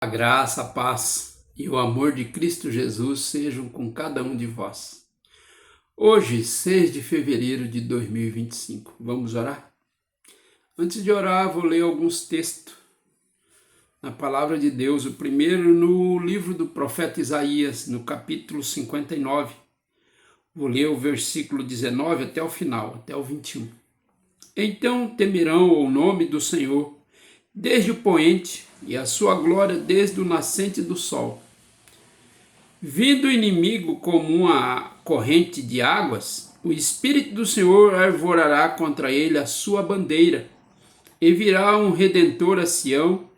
A graça, a paz e o amor de Cristo Jesus sejam com cada um de vós. Hoje, 6 de fevereiro de 2025, vamos orar? Antes de orar, vou ler alguns textos na palavra de Deus. O primeiro no livro do profeta Isaías, no capítulo 59. Vou ler o versículo 19 até o final, até o 21. Então temerão o nome do Senhor desde o poente e a sua glória desde o nascente do sol. Vindo o inimigo como uma corrente de águas, o Espírito do Senhor arvorará contra ele a sua bandeira, e virá um Redentor a Sião,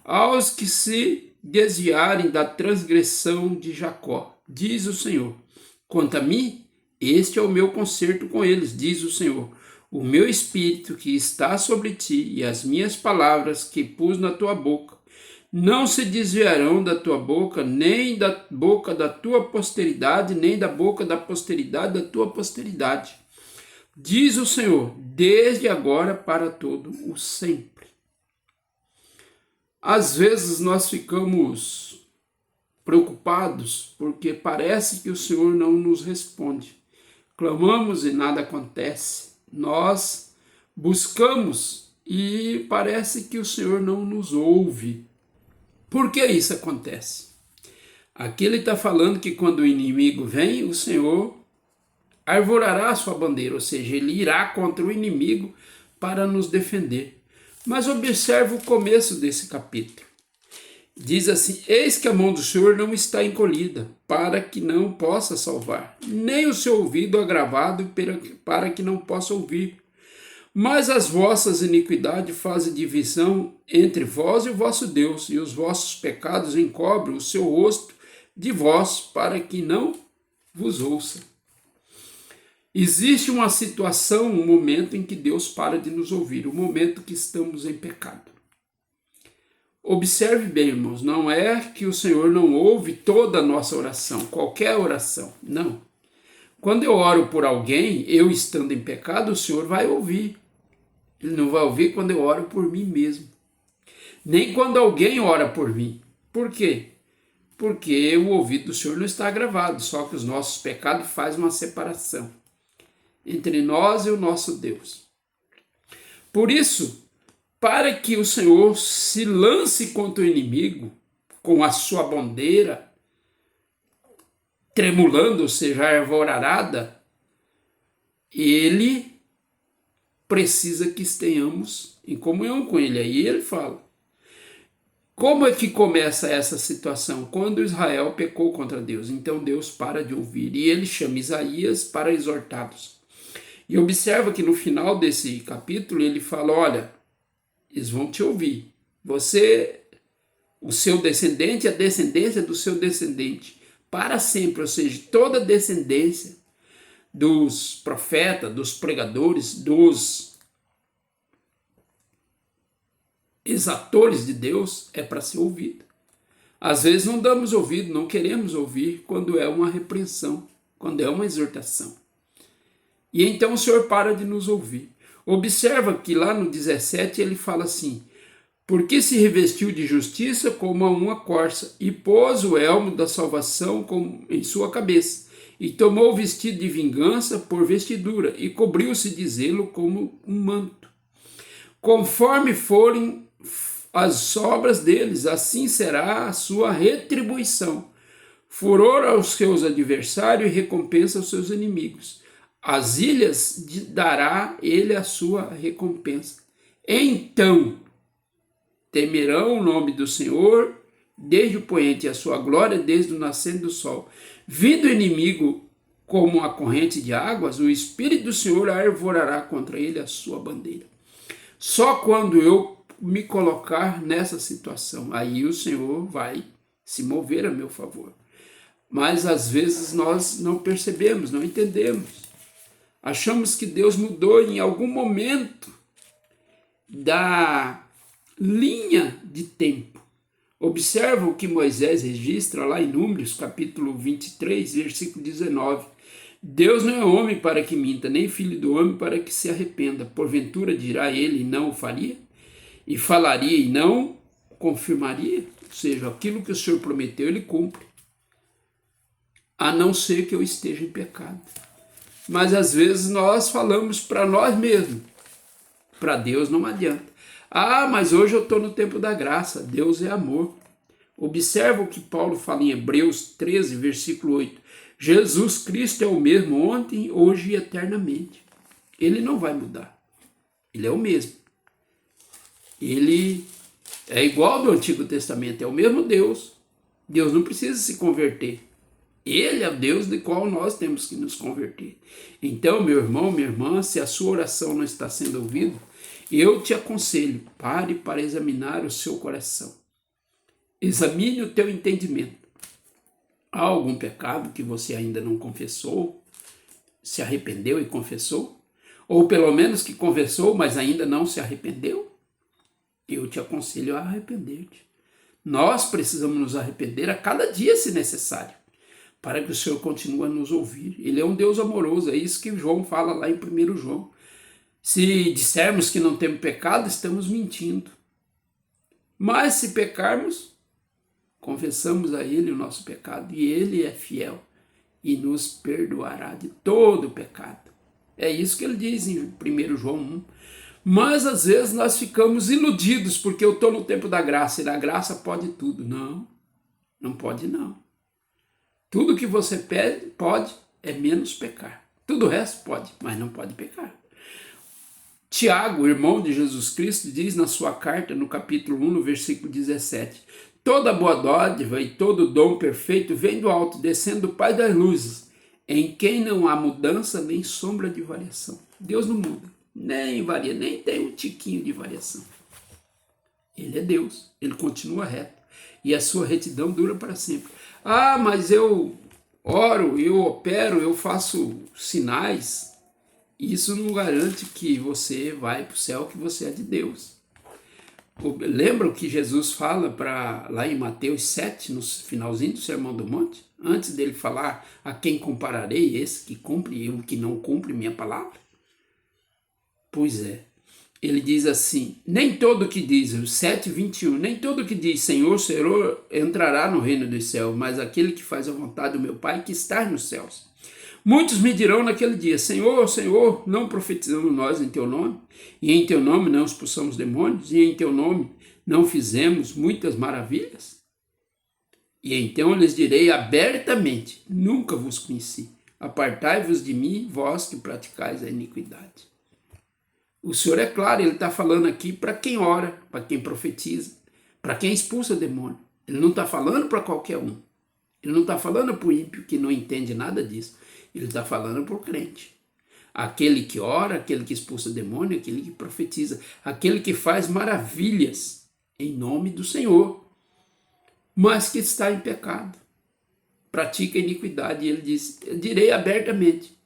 aos que se desviarem da transgressão de Jacó, diz o Senhor. Quanto a mim, este é o meu concerto com eles, diz o Senhor. O meu Espírito que está sobre ti e as minhas palavras que pus na tua boca não se desviarão da tua boca, nem da boca da tua posteridade, nem da boca da posteridade da tua posteridade. Diz o Senhor, desde agora para todo o sempre. Às vezes nós ficamos preocupados porque parece que o Senhor não nos responde. Clamamos e nada acontece. Nós buscamos e parece que o Senhor não nos ouve. Por que isso acontece? Aqui ele está falando que quando o inimigo vem, o Senhor arvorará a sua bandeira, ou seja, ele irá contra o inimigo para nos defender. Mas observe o começo desse capítulo. Diz assim: eis que a mão do Senhor não está encolhida, para que não possa salvar, nem o seu ouvido agravado para que não possa ouvir. Mas as vossas iniquidades fazem divisão entre vós e o vosso Deus, e os vossos pecados encobrem o seu rosto de vós, para que não vos ouça. Existe uma situação, um momento em que Deus para de nos ouvir, o momento que estamos em pecado. Observe bem, irmãos, não é que o Senhor não ouve toda a nossa oração, qualquer oração, não. Quando eu oro por alguém, eu estando em pecado, o Senhor vai ouvir. Ele não vai ouvir quando eu oro por mim mesmo. Nem quando alguém ora por mim. Por quê? Porque o ouvido do Senhor não está gravado, só que os nossos pecados fazem uma separação entre nós e o nosso Deus. Por isso, para que o Senhor se lance contra o inimigo com a sua bandeira tremulando, ou seja, arvorarada, ele precisa que estejamos em comunhão com ele. Aí ele fala. Como é que começa essa situação? Quando Israel pecou contra Deus. Então Deus para de ouvir e ele chama Isaías para exortá-los. E observa que no final desse capítulo ele fala, olha, eles vão te ouvir. Você, o seu descendente, a descendência do seu descendente, para sempre, ou seja, toda a descendência dos profetas, dos pregadores, dos exatores de Deus, é para ser ouvido. Às vezes não damos ouvido, não queremos ouvir quando é uma repreensão, quando é uma exortação. E então o Senhor para de nos ouvir. Observa que lá no 17 ele fala assim, porque se revestiu de justiça como a uma corça, e pôs o elmo da salvação em sua cabeça, e tomou o vestido de vingança por vestidura, e cobriu-se de zelo como um manto. Conforme forem as obras deles, assim será a sua retribuição. Furor aos seus adversários e recompensa aos seus inimigos. As ilhas dará ele a sua recompensa. Então temerão o nome do Senhor, desde o poente e a sua glória, desde o nascente do sol. Vindo o inimigo como uma corrente de águas, o Espírito do Senhor arvorará contra ele a sua bandeira. Só quando eu me colocar nessa situação, aí o Senhor vai se mover a meu favor. Mas às vezes nós não percebemos, não entendemos. Achamos que Deus mudou em algum momento da linha de tempo. Observa o que Moisés registra lá em Números, capítulo 23, versículo 19. Deus não é homem para que minta, nem filho do homem para que se arrependa. Porventura dirá ele e não o faria? E falaria e não confirmaria? Ou seja, aquilo que o Senhor prometeu, Ele cumpre. A não ser que eu esteja em pecado. Mas às vezes nós falamos para nós mesmos. Para Deus não adianta. Ah, mas hoje eu estou no tempo da graça. Deus é amor. Observa o que Paulo fala em Hebreus 13, versículo 8. Jesus Cristo é o mesmo ontem, hoje e eternamente. Ele não vai mudar. Ele é o mesmo. Ele é igual ao do Antigo Testamento, é o mesmo Deus. Deus não precisa se converter. Ele é o Deus de qual nós temos que nos converter. Então, meu irmão, minha irmã, se a sua oração não está sendo ouvida, eu te aconselho, pare para examinar o seu coração. Examine o teu entendimento. Há algum pecado que você ainda não confessou? Se arrependeu e confessou? Ou pelo menos que confessou, mas ainda não se arrependeu? Eu te aconselho a arrepender-te. Nós precisamos nos arrepender a cada dia, se necessário, para que o Senhor continue a nos ouvir. Ele é um Deus amoroso, é isso que João fala lá em 1 João. Se dissermos que não temos pecado, estamos mentindo. Mas se pecarmos, confessamos a Ele o nosso pecado, e Ele é fiel e nos perdoará de todo o pecado. É isso que ele diz em 1 João 1. Mas às vezes nós ficamos iludidos, porque eu estou no tempo da graça, e a graça pode tudo. Não, não pode não. Tudo que você pede, pode, é menos pecar. Tudo o resto pode, mas não pode pecar. Tiago, irmão de Jesus Cristo, diz na sua carta, no capítulo 1, no versículo 17, toda boa dádiva e todo dom perfeito vem do alto, descendo do Pai das luzes, em quem não há mudança nem sombra de variação. Deus não muda, nem varia, nem tem um tiquinho de variação. Ele é Deus, ele continua reto, e a sua retidão dura para sempre. Ah, mas eu oro, eu opero, eu faço sinais. Isso não garante que você vai para o céu, que você é de Deus. Lembra o que Jesus fala lá em Mateus 7, no finalzinho do Sermão do Monte? Antes dele falar, a quem compararei, esse que cumpre e o que não cumpre minha palavra? Pois é. Ele diz assim, nem todo que diz, 7:21, nem todo que diz Senhor, Senhor, entrará no reino dos céus, mas aquele que faz a vontade do meu Pai que está nos céus. Muitos me dirão naquele dia, Senhor, Senhor, não profetizamos nós em teu nome? E em teu nome não expulsamos demônios? E em teu nome não fizemos muitas maravilhas? E então eu lhes direi abertamente, nunca vos conheci. Apartai-vos de mim, vós que praticais a iniquidade. O Senhor é claro, ele está falando aqui para quem ora, para quem profetiza, para quem expulsa demônio. Ele não está falando para qualquer um. Ele não está falando para o ímpio que não entende nada disso. Ele está falando para o crente. Aquele que ora, aquele que expulsa demônio, aquele que profetiza, aquele que faz maravilhas em nome do Senhor, mas que está em pecado, pratica iniquidade. E ele diz, eu direi abertamente,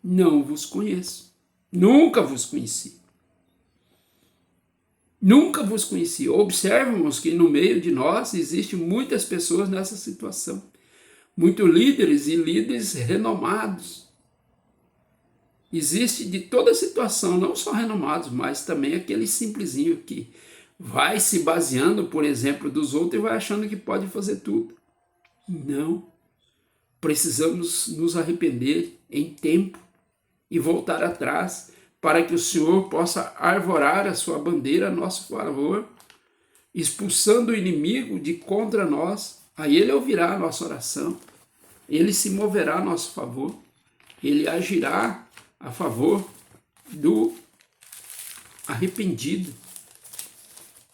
não vos conheço, nunca vos conheci. Nunca vos conheci. Observamos que no meio de nós existem muitas pessoas nessa situação. Muitos líderes e líderes renomados. Existe de toda situação, não só renomados, mas também aquele simplesinho que vai se baseando, por exemplo, dos outros e vai achando que pode fazer tudo. Não. Precisamos nos arrepender em tempo e voltar atrás para que o Senhor possa arvorar a sua bandeira a nosso favor, expulsando o inimigo de contra nós. Aí ele ouvirá a nossa oração, ele se moverá a nosso favor, ele agirá a favor do arrependido.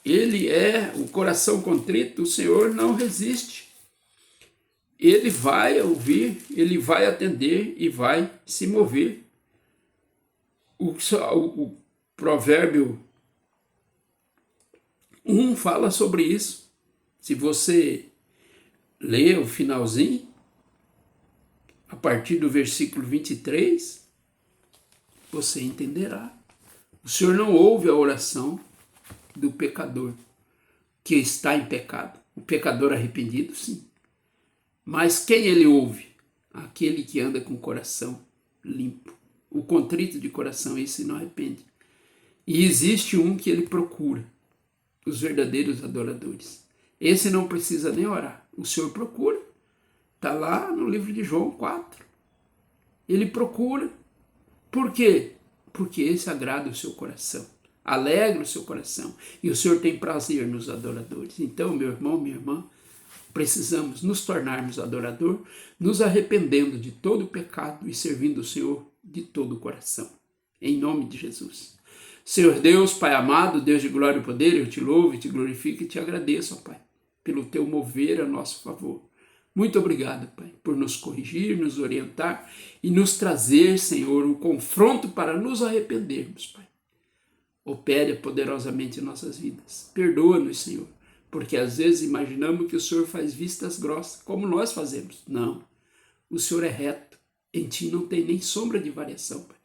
Ele é o coração contrito, o Senhor não resiste. Ele vai ouvir, ele vai atender e vai se mover. O provérbio 1 fala sobre isso. Se você ler o finalzinho, a partir do versículo 23, você entenderá. O Senhor não ouve a oração do pecador que está em pecado. O pecador arrependido, sim. Mas quem ele ouve? Aquele que anda com o coração limpo. O contrito de coração, esse não arrepende. E existe um que ele procura, os verdadeiros adoradores. Esse não precisa nem orar. O Senhor procura. Está lá no livro de João 4. Ele procura. Por quê? Porque esse agrada o seu coração. Alegra o seu coração. E o Senhor tem prazer nos adoradores. Então, meu irmão, minha irmã, precisamos nos tornarmos adorador, nos arrependendo de todo o pecado e servindo o Senhor de todo o coração. Em nome de Jesus. Senhor Deus, Pai amado, Deus de glória e poder, eu te louvo, te glorifico e te agradeço, ó Pai, pelo teu mover a nosso favor. Muito obrigado, Pai, por nos corrigir, nos orientar e nos trazer, Senhor, um confronto para nos arrependermos, Pai. Opere poderosamente em nossas vidas. Perdoa-nos, Senhor, porque às vezes imaginamos que o Senhor faz vistas grossas, como nós fazemos. Não, o Senhor é reto, em ti não tem nem sombra de variação, Pai.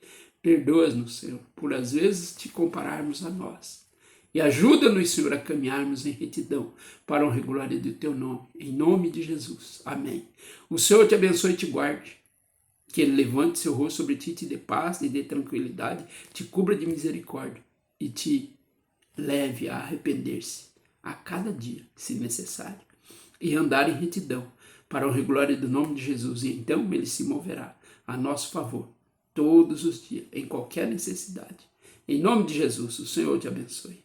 Perdoa-nos, Senhor, por às vezes te compararmos a nós. E ajuda-nos, Senhor, a caminharmos em retidão para a honra e glória do teu nome. Em nome de Jesus. Amém. O Senhor te abençoe e te guarde. Que Ele levante seu rosto sobre ti, te dê paz, te dê tranquilidade, te cubra de misericórdia e te leve a arrepender-se a cada dia, se necessário, e andar em retidão para a honra e glória do nome de Jesus. E então Ele se moverá a nosso favor todos os dias, em qualquer necessidade. Em nome de Jesus, o Senhor te abençoe.